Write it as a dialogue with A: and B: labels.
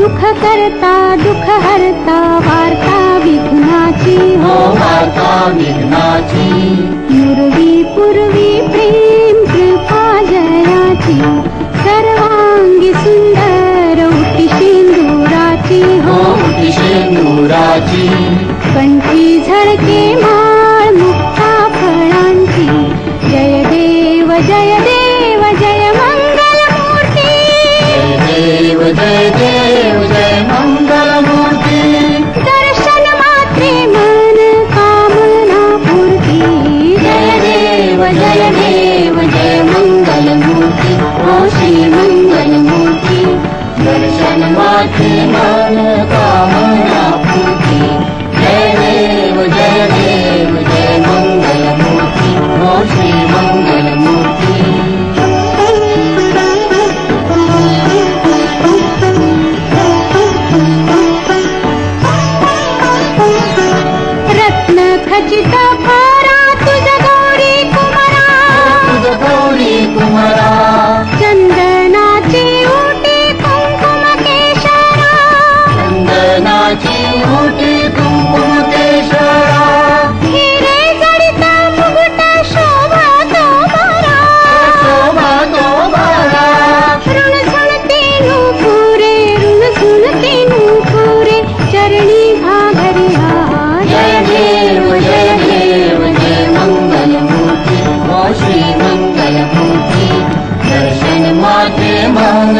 A: सुख करता दुःख हरता वार्ता विघ्नाची
B: हो वार्ता विघ्नाची
A: पूर्वी पूर्वी प्रेम कृपा जयाची सर्वांगी सुंदर उटी शेंदुराची
B: हो उटी शेंदुराची
A: कंठी झळके माळ मुक्ता फळांची जय देव जय देव जय मंगल मूर्ती
B: जय देव जय मंगल मूर्ती
A: दर्शन मात्रे मन कामना पूर्ती
B: जय देव जय मंगल मूर्ती हो श्री मंगल मूर्ती दर्शन मात्रे मन कामना पूर्ती जय देव जय मंगल मूर्ती हो श्री मंगल मूर्ती
A: रत्न खचित फारा तुझ गौरी कुमारा
B: तुझ गौरी कुमारा
A: चंदनाची उटी कुंकुम केशरा
B: चंदनाची उटी कुंकुम केशरा
A: हिरे जडित मुकुट शोभा तो बरा
B: शोभा तो बरा
A: ऋणझुणते नूपुरे ऋणझुणते नूपुरे चरणी घाघरिया
B: जय देव जय मंगल मूर्ती हो श्री मंगल मूर्ती दर्शन मात्रे मन